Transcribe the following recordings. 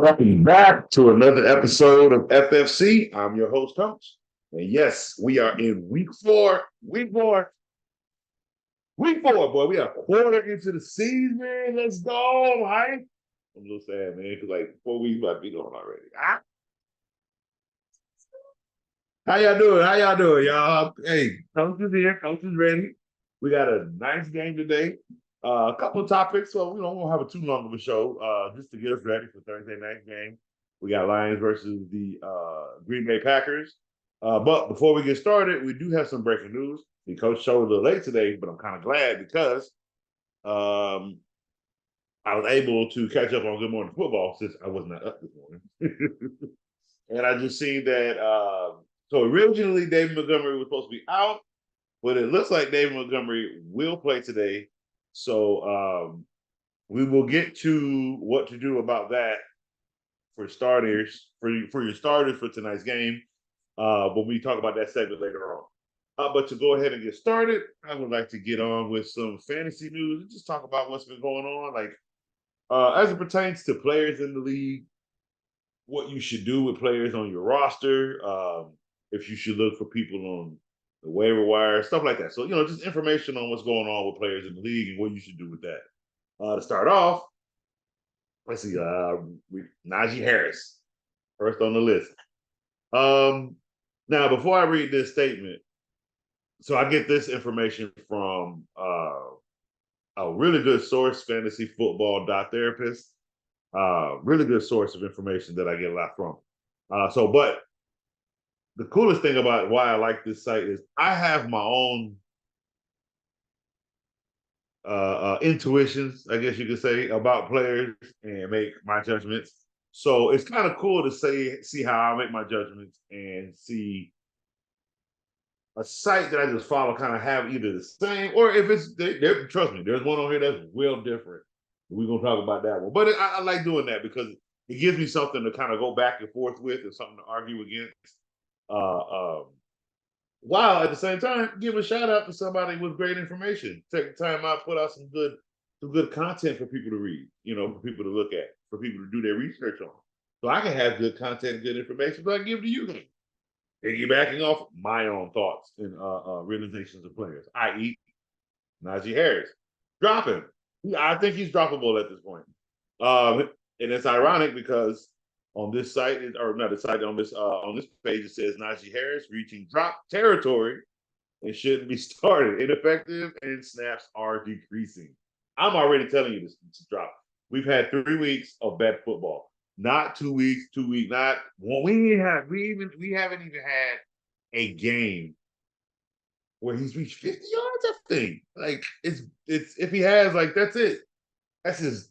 Welcome back to another episode of FFC. I'm your host, Coach. And yes, we are in week four. Week four, boy. We are a quarter into the season. Let's go, right? I'm a little sad, man, because like 4 weeks might be going already. How y'all doing? Y'all? Hey, Coach is here. Coach is ready. We got a nice game today. A couple of topics, so we don't want to have a too long of a show. Just to get us ready for Thursday night game. We got Lions versus the Green Bay Packers. But before we get started, we do have some breaking news. The coach showed a little late today, but I'm kind of glad because I was able to catch up on Good Morning Football since I was not up this morning. And I just seen that. So originally, David Montgomery was supposed to be out, but it looks like David Montgomery will play today. So we will get to what to do about that for starters, for your starters for tonight's game. But we talk about that segment later on. But to go ahead and get started, I would like to get on with some fantasy news and just talk about what's been going on, like as it pertains to players in the league, what you should do with players on your roster, if you should look for people on the waiver wire, stuff like that. So, just information on what's going on with players in the league and what you should do with that. To start off, let's see, Najee Harris, first on the list. Now, before I read this statement, so I get this information from a really good source, Fantasy Football Therapist. Really good source of information that I get a lot from. But the coolest thing about why I like this site is I have my own intuitions, I guess you could say, about players and make my judgments. So it's kind of cool to see how I make my judgments and see a site that I just follow kind of have either the same or if it's, trust me, there's one on here that's real different. We're going to talk about that one. But I like doing that because it gives me something to kind of go back and forth with and something to argue against. While at the same time, give a shout out to somebody with great information. Take the time out, put out some good content for people to read, for people to look at, for people to do their research on. So I can have good content and good information, but I give to you guys. Piggybacking off my own thoughts and realizations of players, i.e., Najee Harris. Drop him. I think he's droppable at this point. And it's ironic because on this site, or not the site, on this page, it says Najee Harris reaching drop territory and shouldn't be started. Ineffective and snaps are decreasing. I'm already telling you this to drop. We've had 3 weeks of bad football. Not 2 weeks, not well, we haven't even had a game where he's reached 50 yards, I think. Like it's if he has, like, that's it. That's his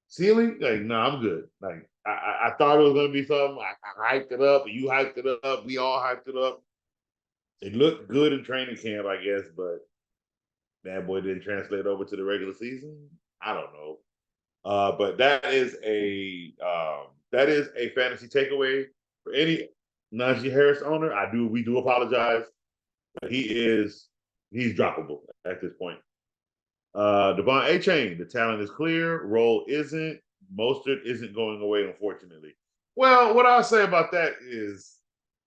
ceiling. Like, no, I'm good. Like I thought it was gonna be something. I hyped it up, you hyped it up, we all hyped it up. It looked good in training camp, I guess, but that boy didn't translate over to the regular season. I don't know. But that is a fantasy takeaway for any Najee Harris owner. We do apologize. But he's droppable at this point. Devon A-Chain, the talent is clear, role isn't. Mostert isn't going away, unfortunately. Well, what I'll say about that is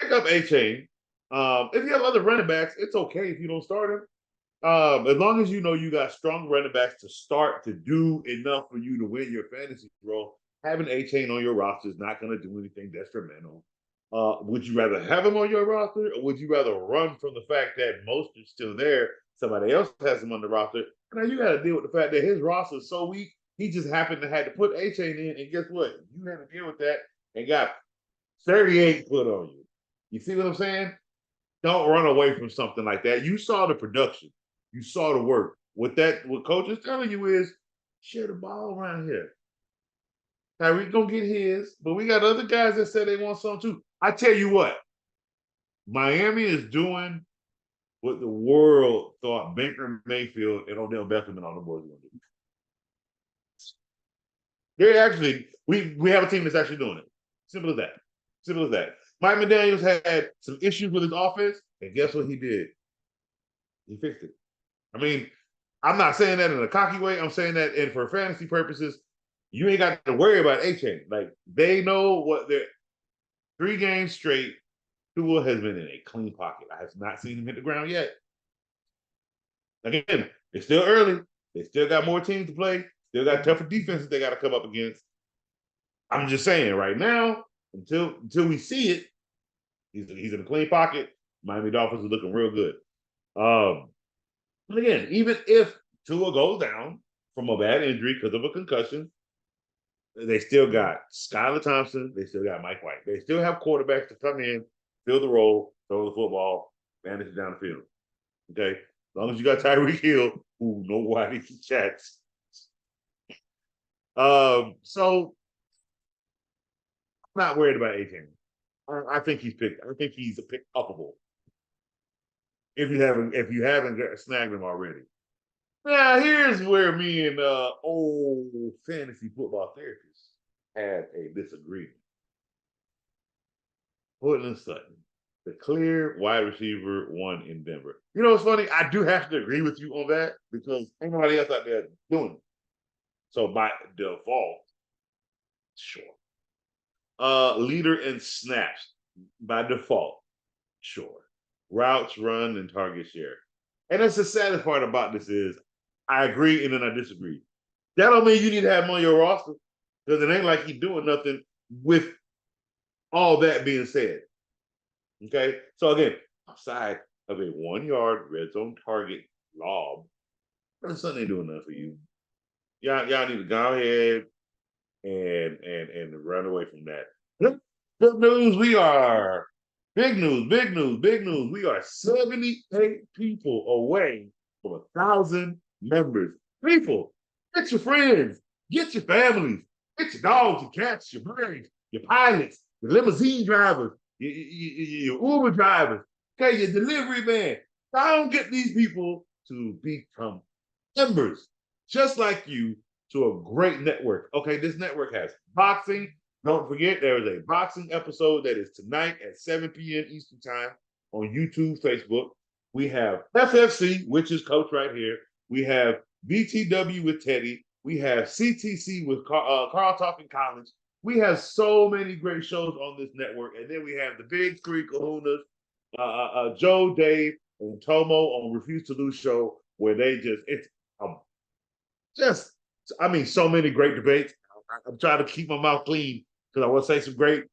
pick up A-Chain. If you have other running backs, it's okay if you don't start him. As long as you know you got strong running backs to start to do enough for you to win your fantasy role, having A-Chain on your roster is not going to do anything detrimental. Would you rather have him on your roster, or would you rather run from the fact that Mostert's still there, somebody else has him on the roster? Now you got to deal with the fact that his roster is so weak, he just happened to have to put A-Chain in, and guess what? You had to deal with that and got 38 put on you. You see what I'm saying? Don't run away from something like that. You saw the production. You saw the work. What coach is telling you is share the ball around here. Tyreek gonna get his, but we got other guys that said they want some too. I tell you what, Miami is doing what the world thought Baker Mayfield and Odell Beckham and all the boys were gonna do. They're actually, we have a team that's actually doing it. Simple as that. Simple as that. Mike McDaniels had some issues with his offense, and guess what he did? He fixed it. I mean, I'm not saying that in a cocky way. I'm saying that for fantasy purposes, You ain't got to worry about A-Chain. Like, they know what they're 3 games straight. Tua has been in a clean pocket. I have not seen him hit the ground yet. Again, it's still early. They still got more teams to play. Still got tougher defenses they got to come up against. I'm just saying right now, until we see it, he's in a clean pocket. Miami Dolphins are looking real good. But again, even if Tua goes down from a bad injury because of a concussion, they still got Skylar Thompson. They still got Mike White. They still have quarterbacks to come in, fill the role, throw the football, manage it down the field. Okay? As long as you got Tyreek Hill, who nobody chats. So I'm not worried about A-Chain. I think he's picked. I think he's a pick upable. If you haven't snagged him already. Now here's where me and old fantasy football therapists had a disagreement. Portland Sutton, the clear wide receiver 1 in Denver. You know what's funny? I do have to agree with you on that because ain't nobody else out there doing it. So by default, sure. Leader in snaps by default, sure. Routes, run, and target share. And that's the saddest part about this is I agree and then I disagree. That don't mean you need to have him on your roster because it ain't like he's doing nothing with all that being said. Okay? So again, outside of a 1-yard red zone target lob, something ain't doing nothing for you. Y'all need to go ahead and run away from that. Good news, we are big news. We are 78 people away from 1,000 members. People, get your friends, get your families, get your dogs, your cats, your birds, your pilots, your limousine drivers, your Uber drivers, okay, your delivery man. Don't get these people to become members, just like you, to a great network. Okay, this network has boxing. Don't forget, there is a boxing episode that is tonight at 7 p.m. Eastern Time on YouTube, Facebook. We have FFC, which is Coach right here. We have BTW with Teddy. We have CTC with Carl Talking College. We have so many great shows on this network. And then we have the big three kahunas, Joe, Dave, and Tomo on Refuse to Lose show, where they so many great debates. I'm trying to keep my mouth clean because I want to say some great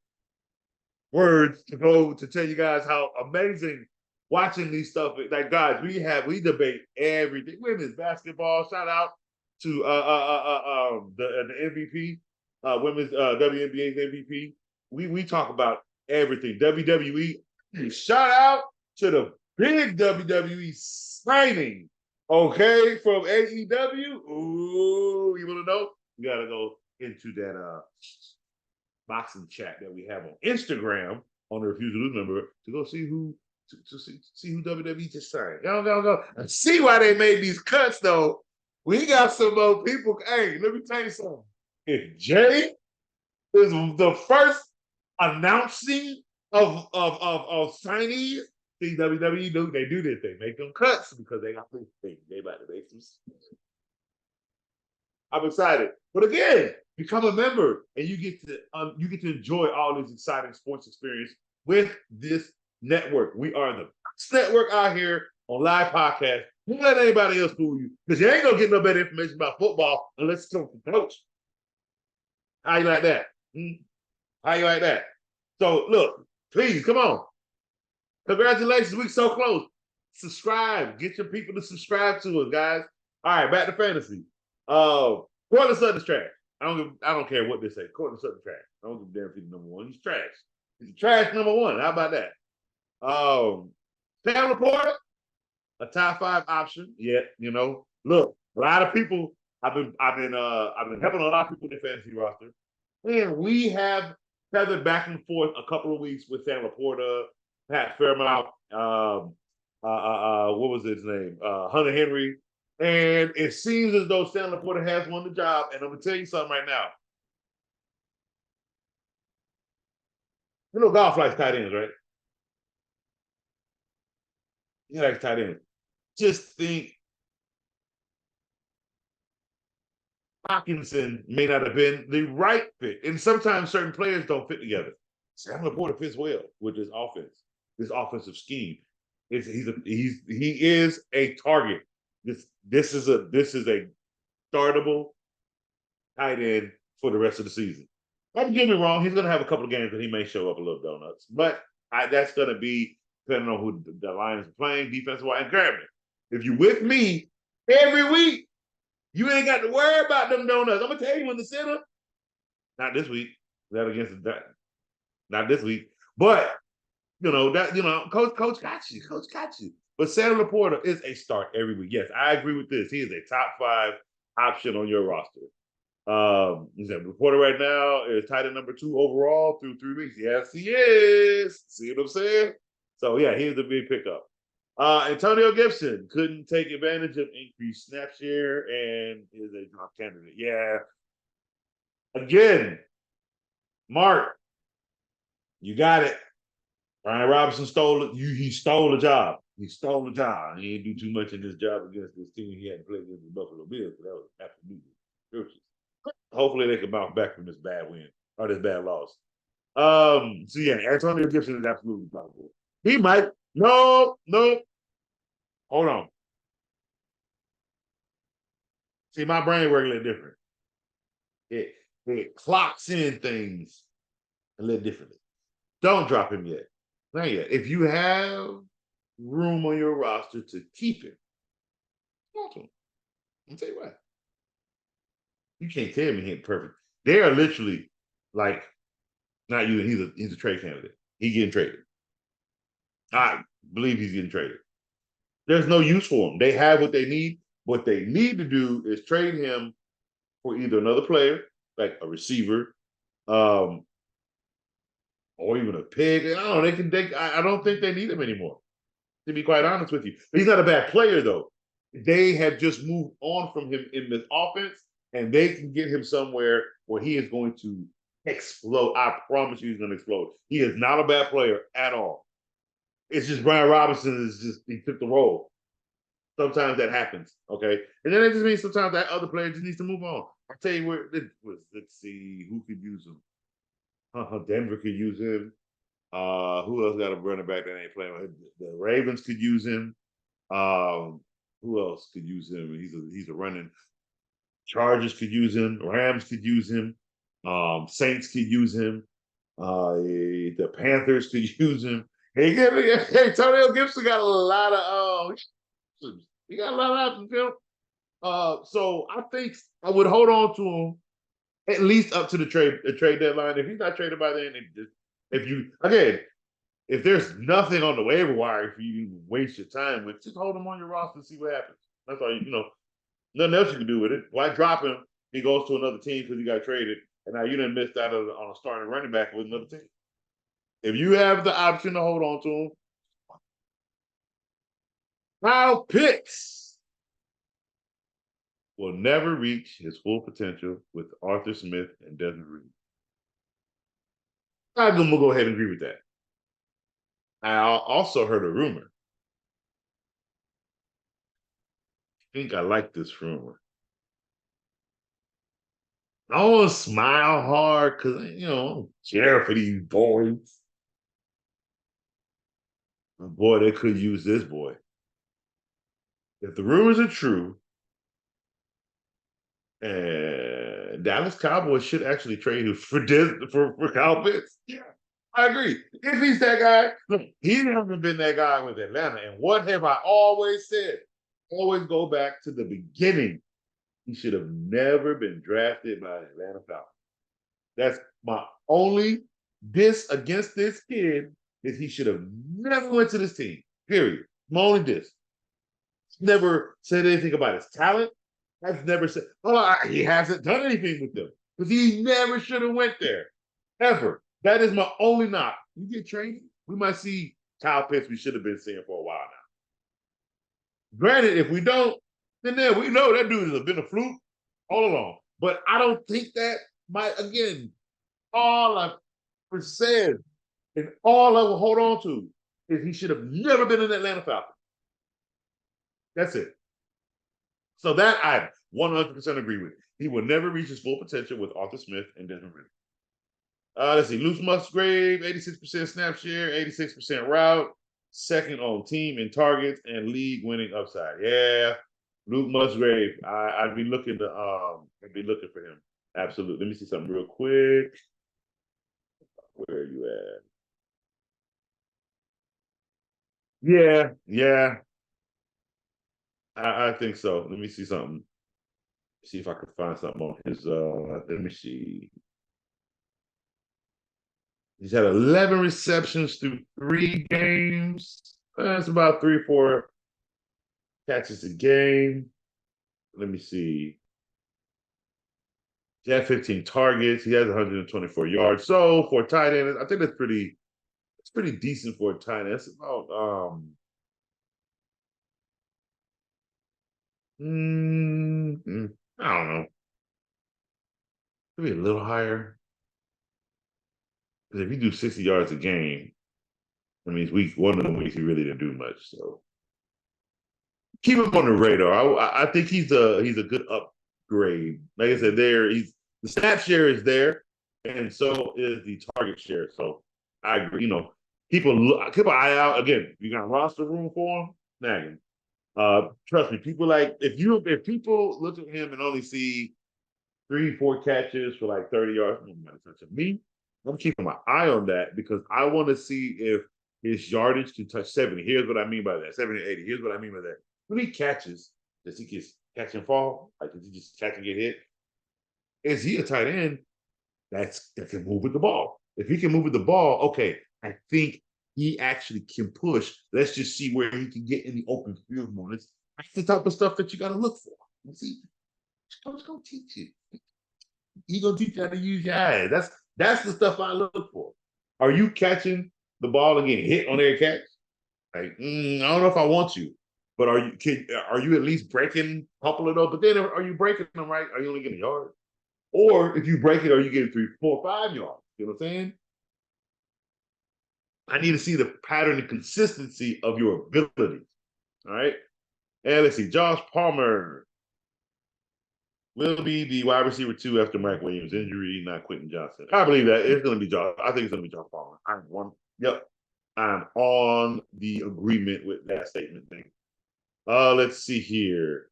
words to tell you guys how amazing watching these stuff. Like, guys, we debate everything. Women's basketball. Shout out to the MVP, women's WNBA's MVP. We talk about everything. WWE. Shout out to the big WWE signing. Okay, from AEW. Ooh, you want to know? You got to go into that boxing chat that we have on Instagram on the Refuse to Lose number to go see who see who WWE just signed. Go and see why they made these cuts though. We got some more people. Hey, let me tell you something. If Jay is the first announcing of signees, see WWE do they do this. They make them cuts because they got they about to make some. I'm excited. But again, become a member and you get to enjoy all this exciting sports experience with this network. We are the best network out here on live podcast. Don't let anybody else fool you because you ain't gonna get no better information about football unless it's from the coach. How you like that? How you like that? So look, please come on. Congratulations, we're so close. Subscribe. Get your people to subscribe to us, guys. All right, back to fantasy. Cortland Sutton's trash. I don't care what they say. Cortland Sutton's trash. I don't give a damn if he's number 1. He's trash. He's trash number 1. How about that? Sam Laporta, a top 5 option. Yeah, look, a lot of people. I've been helping a lot of people in the fantasy roster, and we have feathered back and forth a couple of weeks with Sam Laporta, Pat Fairmount, what was his name? Hunter Henry. And it seems as though Sam Laporta has won the job. And I'm going to tell you something right now. Golf likes tight ends, right? He likes tight ends. Just think Hawkinson may not have been the right fit. And sometimes certain players don't fit together. Sam Laporta fits well with this offense, this offensive scheme. He is a target. This is a startable tight end for the rest of the season. Don't get me wrong, he's gonna have a couple of games that he may show up a little donuts, but that's gonna be depending on who the Lions are playing, defensive wise. And grab it. If you with me every week, you ain't got to worry about them donuts. I'm gonna tell you in the center. Not this week. That against that. Not this week. But Coach got you. Coach got you. But Sam Laporta is a start every week. Yes, I agree with this. He is a top 5 option on your roster. He's a reporter right now is tight end number 2 overall through 3 weeks. Yes, he is. See what I'm saying? So yeah, he's a big pickup. Antonio Gibson couldn't take advantage of increased snap share and is a drop candidate. Yeah. Again, Mark, you got it. Brian Robinson stole it. He stole the job. He stole the job. He didn't do too much in this job against this team. He had to play against the Buffalo Bills, but that was absolutely atrocious. Hopefully they can bounce back from this bad win or this bad loss. So yeah, Antonio Gibson is absolutely probable. He might. No. Hold on. See, my brain works a little different. It clocks in things a little differently. Don't drop him yet. Not yet. If you have room on your roster to keep him, talk to him. I'll tell you what. You can't tell me he's perfect. They are literally like not you. He's a trade candidate. He's getting traded. I believe he's getting traded. There's no use for him. They have what they need. What they need to do is trade him for either another player, like a receiver, or even a pig. I don't know. I don't think they need him anymore, to be quite honest with you. But he's not a bad player, though. They have just moved on from him in this offense, and they can get him somewhere where he is going to explode. I promise you he's going to explode. He is not a bad player at all. It's just Brian Robinson he took the role. Sometimes that happens, okay? And then it just means sometimes that other player just needs to move on. I'll tell you where let's see who could use him. Denver could use him. Who else got a running back that ain't playing? The Ravens could use him. Who else could use him? He's a running. Chargers could use him. Rams could use him. Saints could use him. The Panthers could use him. Hey, Antonio Gibson got a lot of he got a lot of options, Phil. So I think I would hold on to him at least up to the trade deadline. If he's not traded by then, if there's nothing on the waiver wire for you to waste your time with, just hold him on your roster and see what happens. That's all nothing else you can do with it. Why drop him? He goes to another team because he got traded, and now you done missed out on a starting running back with another team. If you have the option to hold on to him, Kyle Pitts will never reach his full potential with Arthur Smith and Desmond Reed. I'm going to go ahead and agree with that. I also heard a rumor. I think I like this rumor. I don't want to smile hard because, I don't care for these boys. Boy, they could use this boy. If the rumors are true, Dallas Cowboys should actually trade him for Kyle Pitts. Yeah, I agree. If he's that guy, look, he hasn't been that guy with Atlanta. And what have I always said? Always go back to the beginning. He should have never been drafted by Atlanta Falcons. That's my only diss against this kid is he should have never went to this team. Period. My only diss. Never said anything about his talent. I've never said, he hasn't done anything with them because he never should have went there, ever. That is my only knock. You get traded, we might see Kyle Pitts we should have been seeing for a while now. Granted, if we don't, then we know that dude has been a fluke all along. But I don't think that again, all I've said and all I will hold on to is he should have never been an Atlanta Falcon. That's it. So that I 100% agree with. He will never reach his full potential with Arthur Smith and Desmond Ridder. Let's see. Luke Musgrave, 86% snap share, 86% route, second on team in targets and league winning upside. Yeah, Luke Musgrave. I'd be looking for him. Absolutely. Let me see something real quick. Where are you at? Yeah. I think so. Let me see something. See if I can find something on his let me see. He's had 11 receptions through 3 games. That's about 3 or 4 catches a game. Let me see. He had 15 targets. He has 124 yards. So for a tight end, I think that's pretty decent for a tight end. It's about I don't know. Maybe a little higher. Because if you do 60 yards a game, that means one of the weeks he really didn't do much. So keep him on the radar. I think he's a good upgrade. Like I said, the snap share is there, and so is the target share. So I agree. Keep an eye out. Again, you got roster room for him, snag him. Trust me, people if people look at him and only see 3, 4 catches for like 30 yards, me, I'm keeping my eye on that because I want to see if his yardage can touch 70. Here's what I mean by that. 70, 80. Here's what I mean by that. When he catches, does he just catch and fall? Like, does he just catch and get hit? Is he a tight end that can move with the ball? If he can move with the ball, okay, I think he actually can push. Let's just see where he can get in the open field more. That's the type of stuff that you got to look for. You see, coach gonna teach you. He gonna teach you how to use your eyes. That's the stuff I look for. Are you catching the ball and getting hit on every catch? Like, I don't know if I want you, but are you at least breaking a couple of those? But then are you breaking them right? Are you only getting a yard? Or if you break it, are you getting 3, 4, 5 yards? You know what I'm saying? I need to see the pattern and consistency of your abilities. All right. And let's see, Josh Palmer will be the wide receiver 2 after Mike Williams' injury, not Quentin Johnson. I believe that it's going to be Josh. I think it's going to be Josh Palmer. Yep. I'm on the agreement with that statement thing. Let's see here.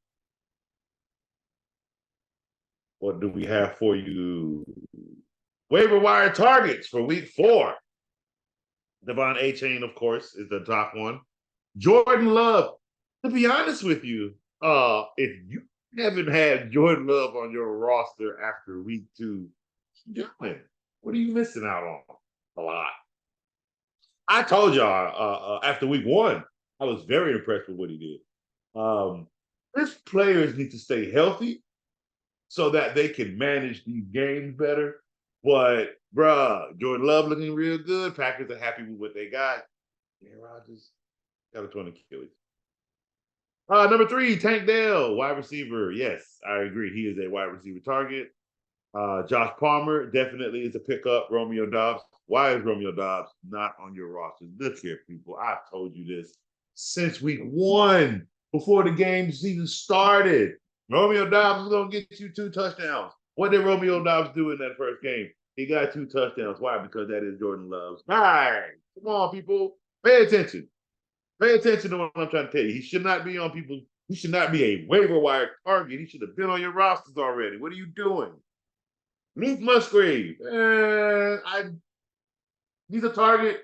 What do we have for you? Waiver wire targets for week 4. Devon Achane, of course, is the top one. Jordan Love. To be honest with you, if you haven't had Jordan Love on your roster after week 2, what are you missing out on? A lot. I told y'all after week 1, I was very impressed with what he did. His players need to stay healthy so that they can manage these games better. But, Jordan Love looking real good. Packers are happy with what they got. Aaron Rodgers got a torn Achilles. Number 3, Tank Dell, wide receiver. Yes, I agree. He is a wide receiver target. Josh Palmer definitely is a pickup. Romeo Doubs. Why is Romeo Doubs not on your roster? Look here, people. I've told you this since week 1, before the game season started. Romeo Doubs is going to get you 2 touchdowns. What did Romeo Doubs do in that first game? He got 2 touchdowns. Why? Because that is Jordan Love's. All right. Come on, people. Pay attention. Pay attention to what I'm trying to tell you. He should not be on people's. He should not be a waiver wire target. He should have been on your rosters already. What are you doing? Luke Musgrave. He's a target.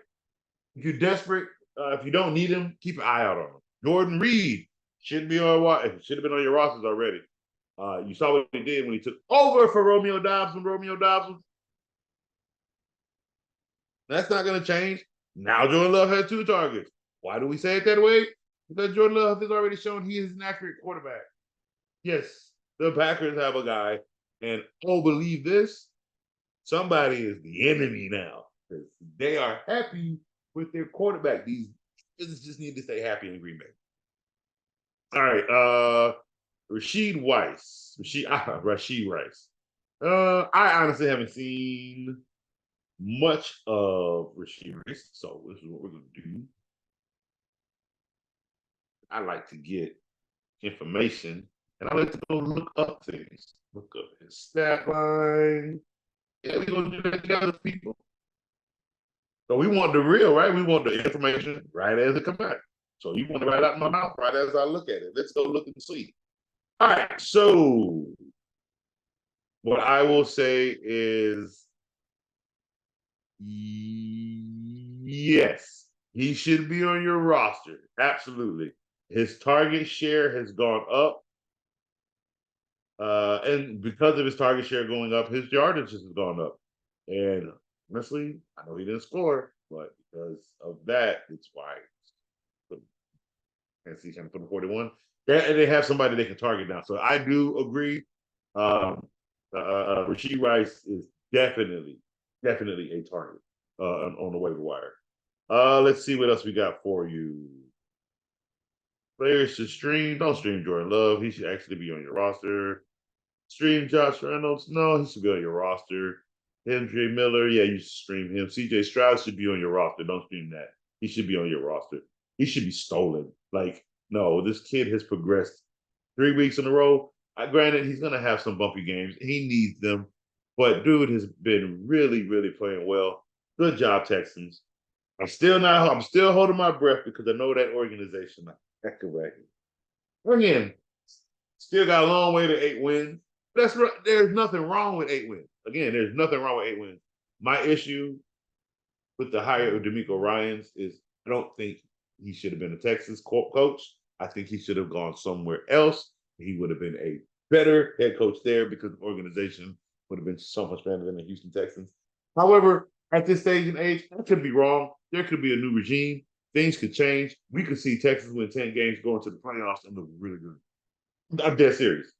If you're desperate, if you don't need him, keep an eye out on him. Jordan Reed should be on. Should have been on your rosters already. You saw what he did when he took over for Romeo Doubs when Romeo Doubs was. That's not going to change. Now Jordan Love has 2 targets. Why do we say it that way? Because Jordan Love has already shown he is an accurate quarterback. Yes, the Packers have a guy, and believe this, somebody is the enemy now. Because they are happy with their quarterback. These just need to stay happy in Green Bay. All right, Rashid Rice. I honestly haven't seen much of Rashid Rice, so this is what we're going to do. I like to get information And I like to go look up things. Look up his stat line. Yeah, we're gonna do that together, people. So we want the real, right? We want the information right as it comes out. So you want it right out of my mouth, right as I look at it. Let's go look and see. All right. So what I will say is yes, he should be on your roster. Absolutely. His target share has gone up. And because of his target share going up, his yardage has gone up. And honestly, I know he didn't score, but because of that, it's why see kind of put 41. And they have somebody they can target now. So I do agree. Rashid Rice is definitely a target on the waiver wire. Let's see what else we got for you. Players to stream. Don't stream Jordan Love. He should actually be on your roster. Stream Josh Reynolds. No, he should be on your roster. Henry Miller. Yeah, you should stream him. CJ Stroud should be on your roster. Don't stream that. He should be on your roster. He should be stolen. Like, no, this kid has progressed 3 weeks in a row. Granted, he's going to have some bumpy games. He needs them. But dude has been really, really playing well. Good job, Texans. I'm still holding my breath because I know that organization. Heck away. Again, still got a long way to 8 wins. There's nothing wrong with 8 wins. Again, there's nothing wrong with 8 wins. My issue with the hire of DeMeco Ryans is I don't think he should have been a Texas coach. I think he should have gone somewhere else. He would have been a better head coach there because the organization would have been so much better than the Houston Texans. However, at this stage and age, I could be wrong. There could be a new regime. Things could change. We could see Texas win 10 games, go into the playoffs, and look really good. I'm dead serious.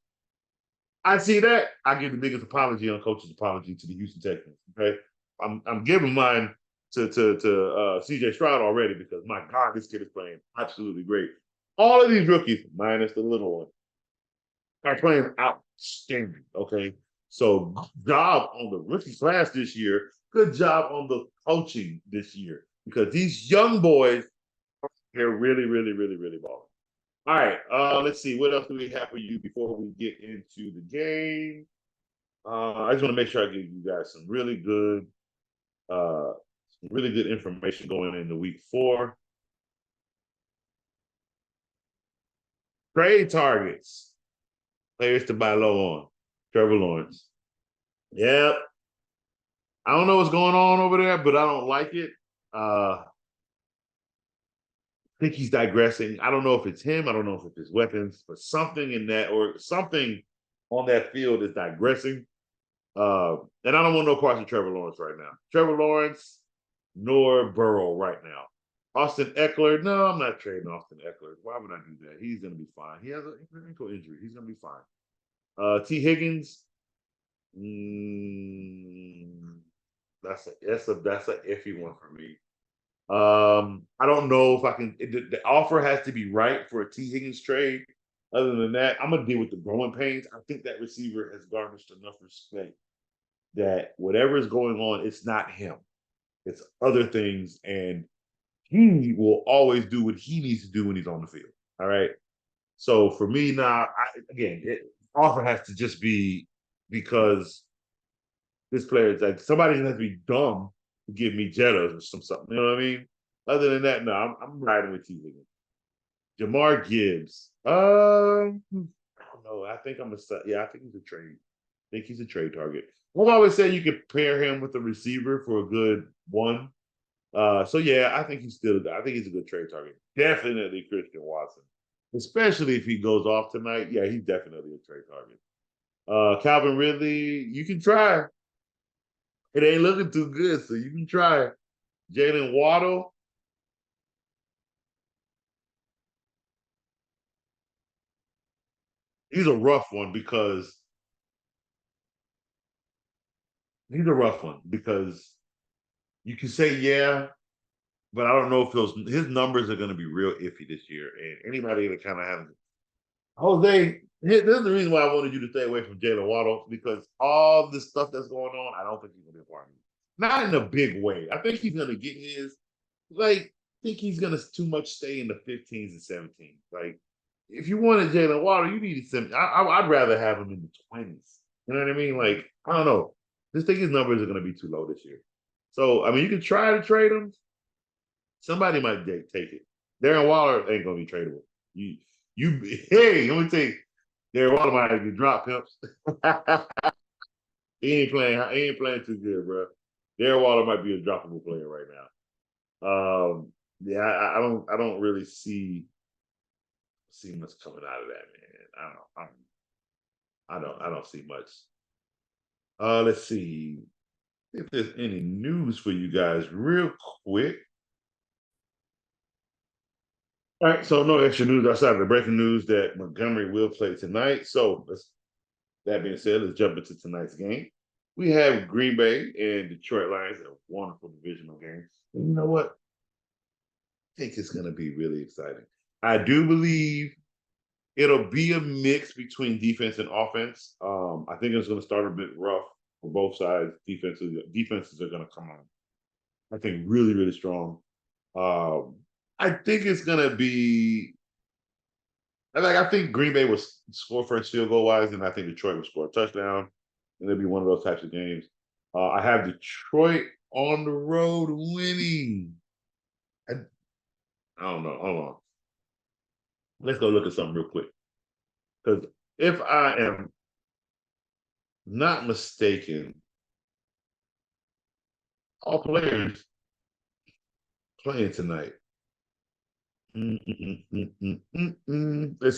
I see that. I give the biggest apology on coach's apology to the Houston Texans. Okay, I'm giving mine to CJ Stroud already because my God, this kid is playing absolutely great. All of these rookies, minus the little one, are playing outstanding. Okay, so good job on the rookie class this year. Good job on the coaching this year because these young boys, they're really, really, really, really balling. All right, let's see. What else do we have for you before we get into the game? I just want to make sure I give you guys some really good information going into week 4. Trade targets. Players to buy low on. Trevor Lawrence. Yep. I don't know what's going on over there, but I don't like it. I think he's digressing. I don't know if it's him. I don't know if it's his weapons, but something in that or something on that field is digressing. And I don't want no parts of Trevor Lawrence right now. Trevor Lawrence nor Burrow right now. Austin Eckler, no, I'm not trading Austin Eckler. Why would I do that? He's going to be fine. He has an ankle injury. He's going to be fine. T. Higgins, that's a iffy one for me. I don't know if I can. The offer has to be right for a T. Higgins trade. Other than that, I'm gonna deal with the growing pains. I think that receiver has garnished enough respect that whatever is going on, it's not him. It's other things, and he will always do what he needs to do when he's on the field. All right. So for me now, offer has to just be because this player is like somebody has to be dumb to give me Jettas or something. You know what I mean? Other than that, no, I'm riding with T. Higgins. Jamar Gibbs. I don't know. I think I think he's a trade. I think he's a trade target. I've always said you could pair him with a receiver for a good one. So yeah, I think he's a good trade target. Definitely Christian Watson. Especially if he goes off tonight. Yeah, he's definitely a trade target. Calvin Ridley, you can try. It ain't looking too good, so you can try. Jalen Waddle. He's a rough one because you can say yeah, but I don't know if his numbers are going to be real iffy this year. And anybody that kind of has Jose, this is the reason why I wanted you to stay away from Jalen Waddle because all this stuff that's going on, I don't think he's going to be a part of it. Not in a big way. I think he's going to get his. I think he's going to too much stay in the 15s and 17s. if you wanted Jalen Water, you needed some. I'd rather have him in the 20s. You know what I mean? Like, I don't know. Just think his numbers are going to be too low this year. So, I mean, you can try to trade him. Somebody might take it. Darren Waller ain't going to be tradable. Hey, let me tell you, Darren Waller might have to drop pimps. He ain't playing. He ain't playing too good, bro. Darren Waller might be a droppable player right now. Yeah, I don't really see much coming out of that, man. I don't see much. Let's see if there's any news for you guys, real quick. All right, so no extra news outside of the breaking news that Montgomery will play tonight. So that being said, let's jump into tonight's game. We have Green Bay and Detroit Lions, a wonderful divisional game. And you know what? I think it's going to be really exciting. I do believe it'll be a mix between defense and offense. I think it's going to start a bit rough for both sides. Defenses are going to come on, I think, really, really strong. I think it's going to be I think Green Bay will score first field goal wise, and I think Detroit will score a touchdown, and it'll be one of those types of games. I have Detroit on the road winning. I don't know. Hold on. Let's go look at something real quick. Because if I am not mistaken, all players playing tonight. Let's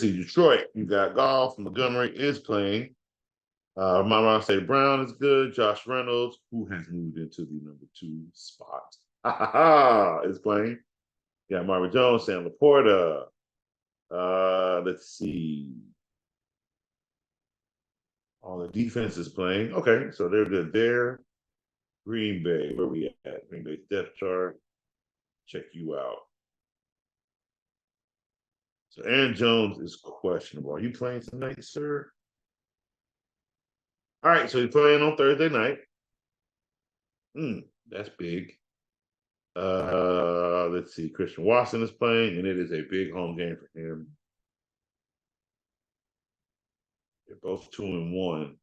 see, Detroit. You got Goff. Montgomery is playing. Amon St. Brown is good. Josh Reynolds, who has moved into the number 2 spot, is playing. You got Marvin Jones, Sam Laporta. Let's see. All the defense is playing. Okay, so they're good there. Green Bay, where we at? Green Bay depth chart. Check you out. So Aaron Jones is questionable. Are you playing tonight, sir? All right, so he's playing on Thursday night. That's big. Let's see. Christian Watson is playing, and it is a big home game for him. They're both 2-1.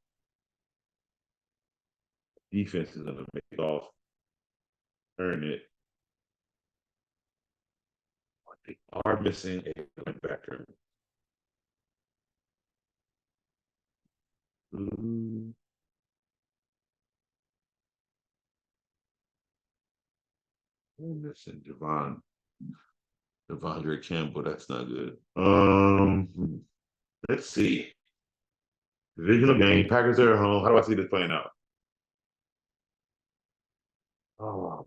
Defense is going to make off, earn it. They are missing a linebacker. We're missing Devondre Campbell. That's not good. Let's see. Divisional game. Packers are at home. How do I see this playing out? Oh,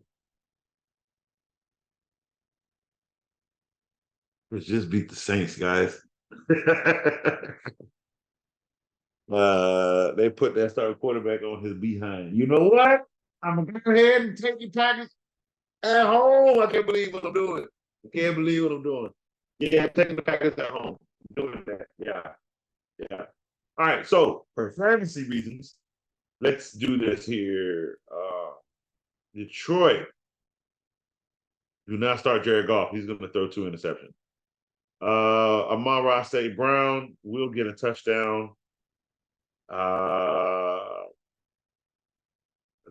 let's just beat the Saints, guys. They put that starting quarterback on his behind. You know what? I'm gonna go ahead and take your Packers at home. I can't believe what I'm doing. I can't believe what I'm doing. Yeah, I'm taking the Packers at home. I'm doing that. Yeah. All right. So for fantasy reasons, let's do this here. Detroit. Do not start Jared Goff. He's going to throw 2 interceptions. Amon St. Brown will get a touchdown.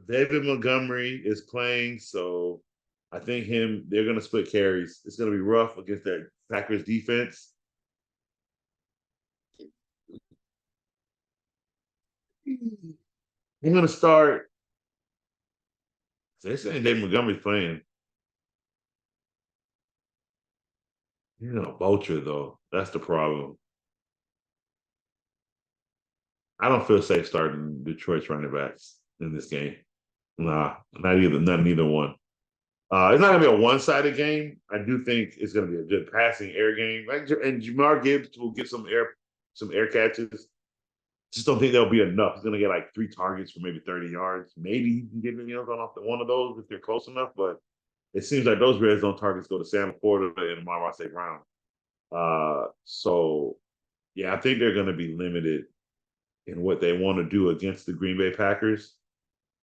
David Montgomery is playing, so I think they're going to split carries. It's going to be rough against that Packers defense. I'm going to start. They're saying David Montgomery's playing. Vulture, though. That's the problem. I don't feel safe starting Detroit's running backs in this game. Nah, neither one. It's not gonna be a one-sided game. I do think it's gonna be a good passing air game. And Jamar Gibbs will get some air catches. Just don't think there'll be enough. He's gonna get like 3 targets for maybe 30 yards. Maybe he can get off one of those if they're close enough. But it seems like those red zone targets go to Sam Porter and Amon St. Brown. So yeah, I think they're gonna be limited in what they want to do against the Green Bay Packers.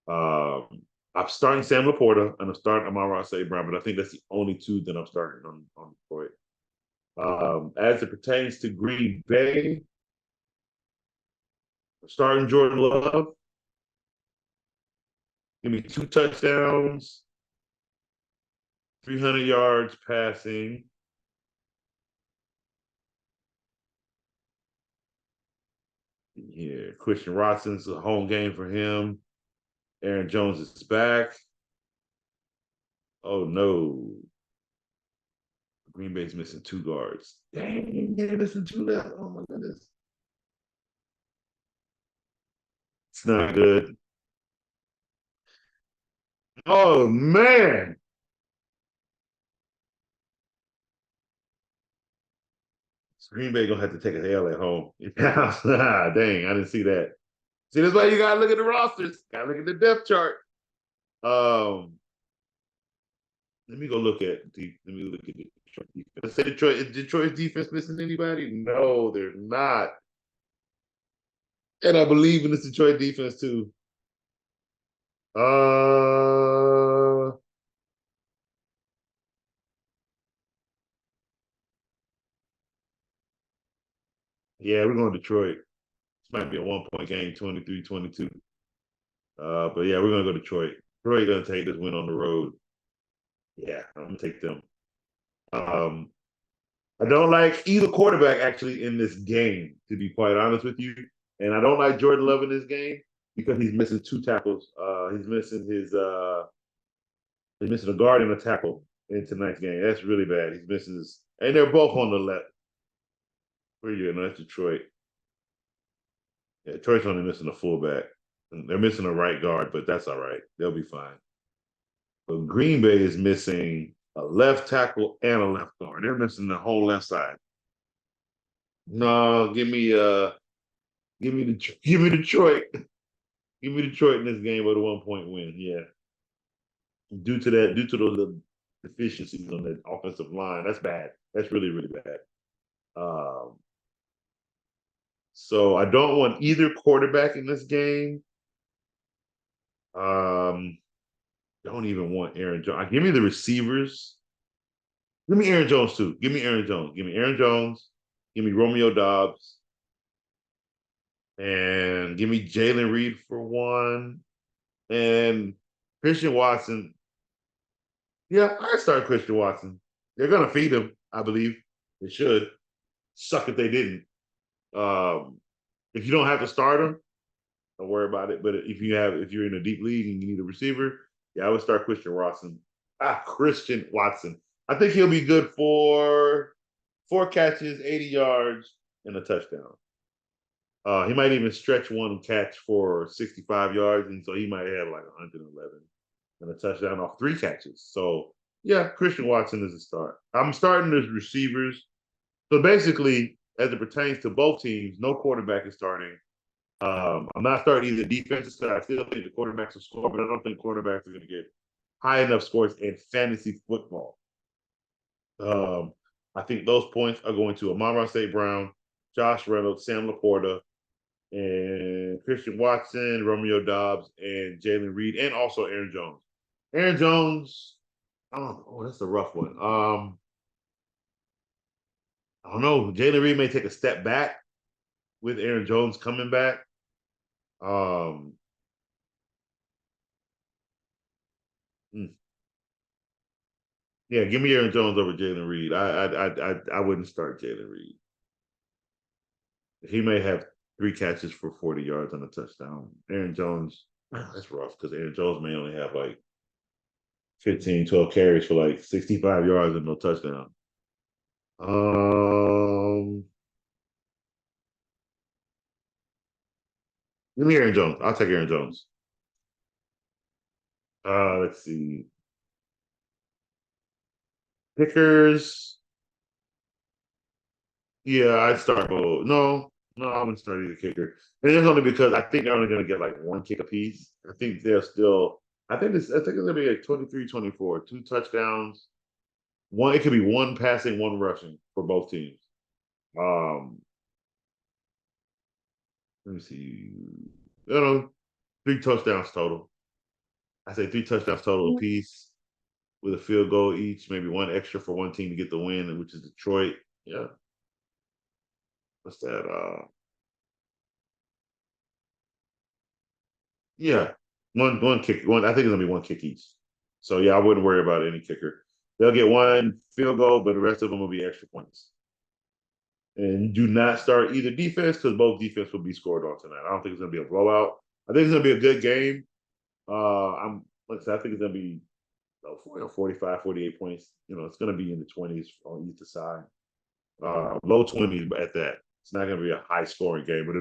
I'm starting Sam Laporta and I'm starting Amon St. Brown, but I think that's the only 2 that I'm starting on Detroit. As it pertains to Green Bay, starting Jordan Love, give me 2 touchdowns, 300 yards passing. Yeah, Christian Watson's a home game for him. Aaron Jones is back. Oh no. Green Bay's missing 2 guards. Dang, they're missing 2 left. Oh my goodness. It's not good. Oh man. Green Bay gonna have to take an L at home. Dang, I didn't see that. See, that's why you gotta look at the rosters. Gotta look at the depth chart. Um, let me go look at let me look at the Detroit defense. Let's say is Detroit's defense missing anybody? No, they're not. And I believe in this Detroit defense too. Uh yeah, we're going to Detroit. This might be a 1-point game, 23-22. But yeah, we're gonna go Detroit. Detroit gonna take this win on the road. Yeah, I'm gonna take them. Um, I don't like either quarterback actually in this game, to be quite honest with you. And I don't like Jordan Love in this game because he's missing 2 tackles. He's missing a guard and a tackle in tonight's game. That's really bad. He's missing his, and they're both on the left. Where are you? No, that's Detroit. Yeah, Detroit's only missing a fullback. They're missing a right guard, but that's all right. They'll be fine. But Green Bay is missing a left tackle and a left guard. They're missing the whole left side. No, give me Detroit. Give me Detroit in this game with a 1-point win. Yeah. Due to those deficiencies on the offensive line. That's bad. That's really, really bad. Um, so I don't want either quarterback in this game. Don't even want Aaron Jones. Give me the receivers. Give me Aaron Jones too. Give me Aaron Jones. Give me Aaron Jones. Give me Romeo Dobbs. And give me Jalen Reed for one. And Christian Watson. Yeah, I start Christian Watson. They're gonna feed him, I believe. They should. Suck if they didn't. If you don't have to start him, don't worry about it. But if you're in a deep league and you need a receiver, yeah, I would start Christian Watson. Christian Watson. I think he'll be good for 4 catches, 80 yards, and a touchdown. He might even stretch one catch for 65 yards, and so he might have like 111 and a touchdown off 3 catches. So yeah, Christian Watson is a start. I'm starting as receivers. So basically, as it pertains to both teams, no quarterback is starting. I'm not starting either defenses because I still think the quarterbacks will score, but I don't think quarterbacks are going to get high enough scores in fantasy football. I think those points are going to Amon-Ra St. Brown, Josh Reynolds, Sam Laporta, and Christian Watson, Romeo Dobbs, and Jalen Reed, and also Aaron Jones. Aaron Jones, oh, that's a rough one. I don't know. Jalen Reed may take a step back with Aaron Jones coming back. Um, hmm. Yeah, give me Aaron Jones over Jalen Reed. I wouldn't start Jalen Reed. He may have 3 catches for 40 yards on a touchdown. Aaron Jones, that's rough because Aaron Jones may only have like 15, 12 carries for like 65 yards and no touchdown. Give me Aaron Jones. I'll take Aaron Jones. Let's see. Pickers. Yeah, I'd start both. No, I wouldn't start either kicker. And it's only because I think they're only going to get like 1 kick apiece. I think they're still. I think it's going to be like 23-24, 2 touchdowns. It could be one passing, one rushing for both teams. Um, let me see. I don't know, 3 touchdowns total. I say 3 touchdowns total apiece with a field goal each, maybe one extra for one team to get the win, which is Detroit. Yeah. What's that? Yeah. One kick. One. I think it's gonna be one kick each. So yeah, I wouldn't worry about any kicker. They'll get one field goal, but the rest of them will be extra points. And do not start either defense because both defense will be scored on tonight. I don't think it's gonna be a blowout. I think it's gonna be a good game. I'm like I said, I think it's gonna be 45, 48 points. It's gonna be in the 20s on either side. Low 20s at that. It's not gonna be a high scoring game, but I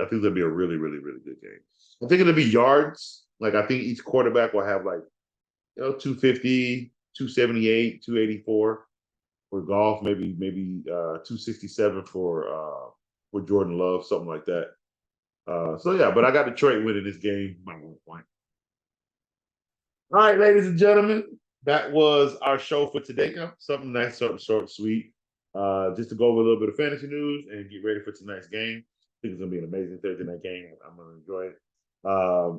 think it'll be a really, really, really good game. I think it'll be yards. Like I think each quarterback will have 250, 278, 284 for golf, maybe 267 for Jordan Love, something like that. So yeah, but I got Detroit winning this game by 1 point. All right, ladies and gentlemen, that was our show for today. Something nice, something short, sweet. Just to go over a little bit of fantasy news and get ready for tonight's game. I think it's gonna be an amazing Thursday night game. I'm gonna enjoy it.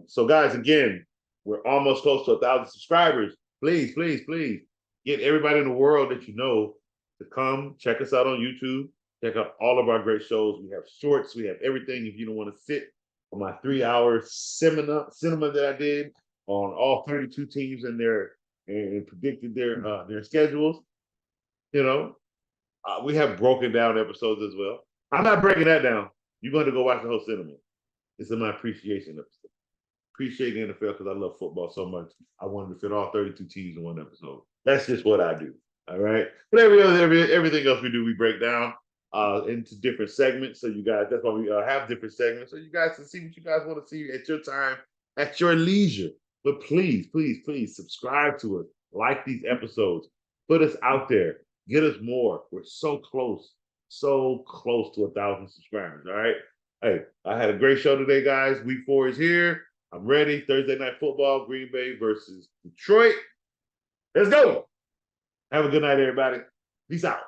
So guys, again, we're almost close to 1,000 subscribers. Please, please, please get everybody in the world that you know to come check us out on YouTube. Check out all of our great shows. We have shorts, we have everything. If you don't want to sit on my 3-hour cinema that I did on all 32 teams and predicted their schedules, we have broken down episodes as well. I'm not breaking that down. You're going to go watch the whole cinema. It's in my appreciation episode. Appreciate the NFL because I love football so much. I wanted to fit all 32 teams in one episode. That's just what I do. All right. But everything else we do, we break down into different segments. So you guys, that's why we have different segments. So you guys can see what you guys want to see at your time, at your leisure. But please, please, please subscribe to us. Like these episodes. Put us out there. Get us more. We're so close to 1,000 subscribers. All right. Hey, I had a great show today, guys. Week 4 is here. I'm ready. Thursday night football, Green Bay versus Detroit. Let's go. Have a good night, everybody. Peace out.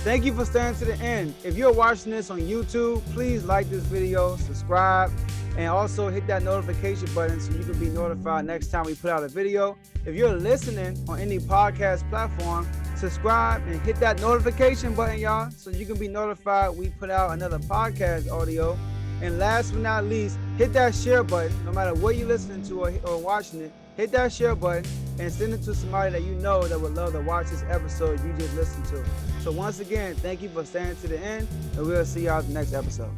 Thank you for staying to the end. If you're watching this on YouTube, please like this video, subscribe, and also hit that notification button so you can be notified next time we put out a video. If you're listening on any podcast platform, subscribe and hit that notification button, y'all, so you can be notified we put out another podcast audio. And last but not least, hit that share button. No matter what you're listening to or watching it, hit that share button and send it to somebody that you know that would love to watch this episode you just listened to. So once again, thank you for staying to the end, and we'll see y'all at the next episode.